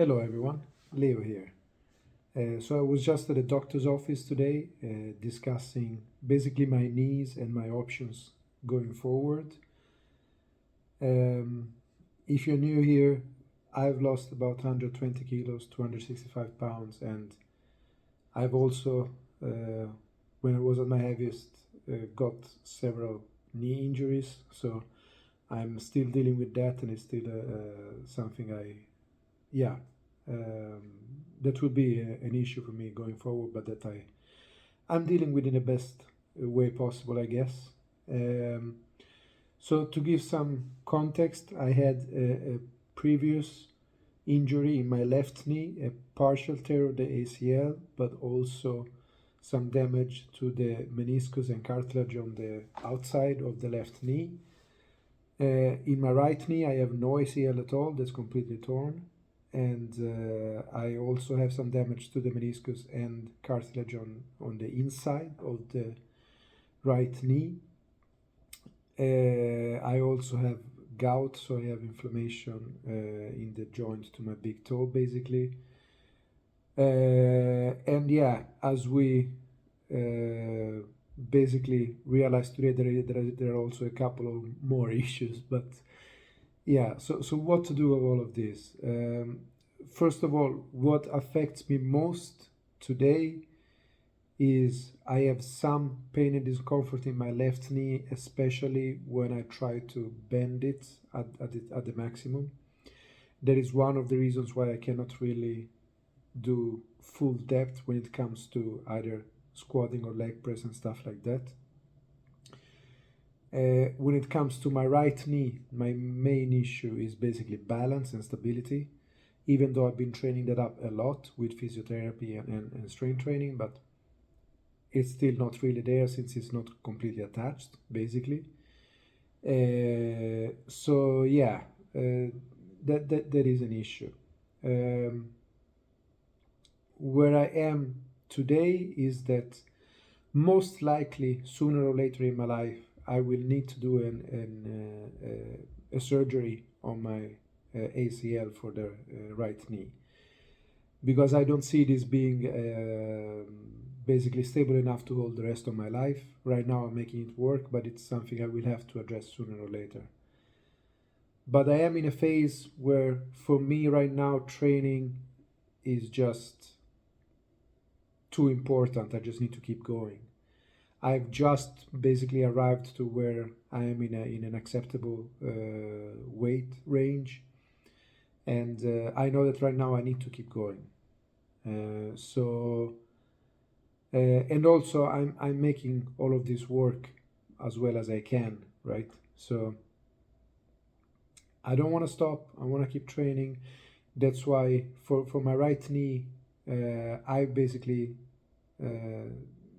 Hello everyone, Leo here. So I was just at the doctor's office today discussing basically my needs and my options going forward. Um, if you're new here, I've lost about 120 kilos, 265 pounds, and I've also, when I was at my heaviest, got several knee injuries. So I'm still dealing with that, and it's still something yeah, um, that would be an issue for me going forward, but that I'm dealing with in the best way possible, I guess. Um, so to give some context, I had a previous injury in my left knee, a partial tear of the ACL, but also some damage to the meniscus and cartilage on the outside of the left knee. In my right knee, I have no ACL at all, that's completely torn. And I also have some damage to the meniscus and cartilage on the inside of the right knee. I also have gout, so I have inflammation in the joint to my big toe, basically. And yeah, as we basically realized today, there are also a couple of more issues, but yeah, so what to do with all of this? First of all, what affects me most today is I have some pain and discomfort in my left knee, especially when I try to bend it at the maximum. That is one of the reasons why I cannot really do full depth when it comes to either squatting or leg press and stuff like that. When it comes to my right knee, my main issue is basically balance and stability, even though I've been training that up a lot with physiotherapy and strength training, but it's still not really there since it's not completely attached, basically. So yeah, that is an issue. Where I am today is that most likely sooner or later in my life I will need to do a surgery on my ACL for the right knee, because I don't see this being basically stable enough to hold the rest of my life. Right now I'm making it work, but it's something I will have to address sooner or later. But I am in a phase where for me right now training is just too important. I just need to keep going. I've just basically arrived to where I am in an acceptable weight range, and I know that right now I need to keep going. And also I'm making all of this work as well as I can, right? So I don't want to stop. I want to keep training. That's why for my right knee, I basically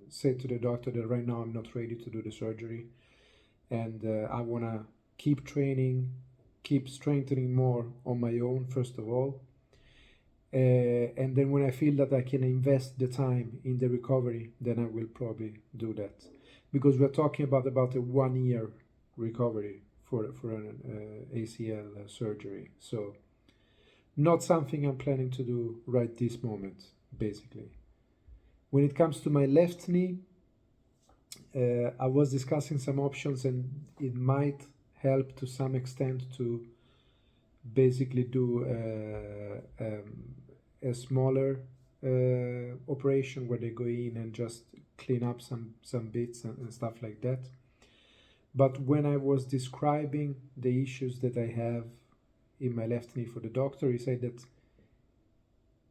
said to the doctor that right now I'm not ready to do the surgery, and I want to keep training, keep strengthening more on my own first of all, and then when I feel that I can invest the time in the recovery, then I will probably do that, because we're talking about a 1 year recovery for an ACL surgery. So not something I'm planning to do right this moment, basically. When it comes to my left knee, I was discussing some options, and it might help to some extent to basically do a smaller operation where they go in and just clean up some bits and stuff like that. But when I was describing the issues that I have in my left knee for the doctor, he said that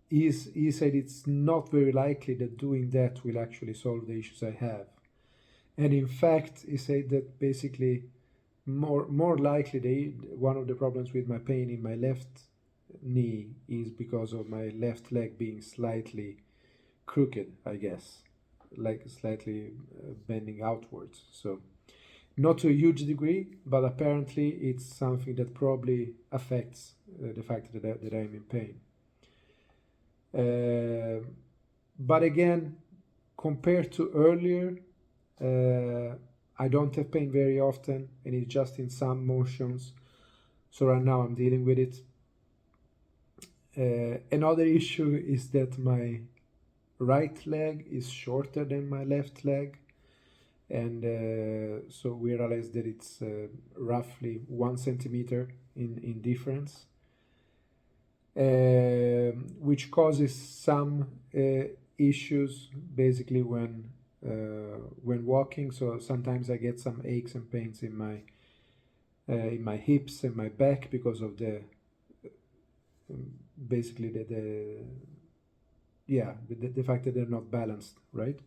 he said it's not very likely that doing that will actually solve the issues I have. And in fact, he said that basically more likely one of the problems with my pain in my left knee is because of my left leg being slightly crooked, I guess, like slightly bending outwards. So not to a huge degree, but apparently it's something that probably affects the fact that I'm in pain. But again, compared to earlier, I don't have pain very often, and it's just in some motions. So right now I'm dealing with it. Another issue is that my right leg is shorter than my left leg, and so we realized that it's roughly 1 centimeter in difference, which causes some issues basically when walking. So sometimes I get some aches and pains in my hips and my back because of the basically the fact that they're not balanced, right?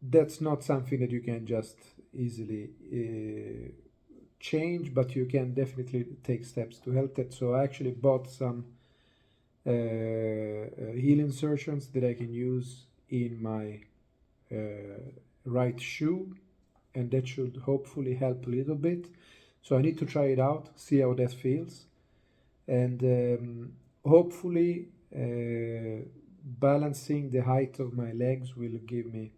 That's not something that you can just easily change, but you can definitely take steps to help that. So I actually bought some heel insertions that I can use in my right shoe, and that should hopefully help a little bit. So I need to try it out, see how that feels, and hopefully balancing the height of my legs will give me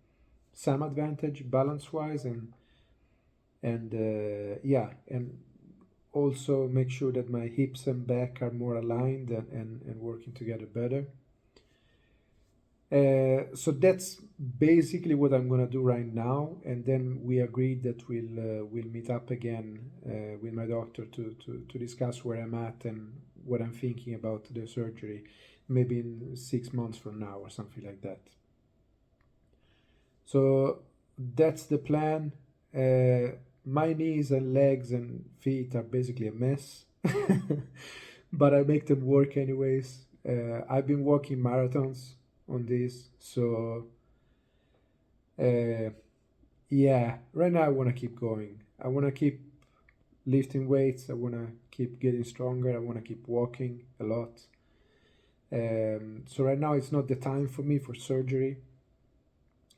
some advantage balance-wise, and also make sure that my hips and back are more aligned and working together better. So that's basically what I'm gonna do right now, and then we agreed that we'll meet up again with my doctor to discuss where I'm at and what I'm thinking about the surgery, maybe in 6 months from now or something like that. So that's the plan. My knees and legs and feet are basically a mess, but I make them work anyways. I've been walking marathons on this, so yeah, right now I want to keep going. I want to keep lifting weights. I want to keep getting stronger. I want to keep walking a lot. So right now it's not the time for me for surgery,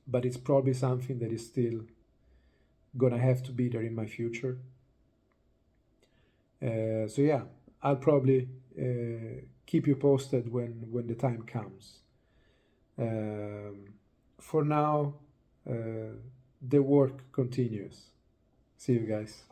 but it's probably something that is still gonna have to be there in my future. So yeah, I'll probably keep you posted when the time comes. For now, the work continues. See you guys.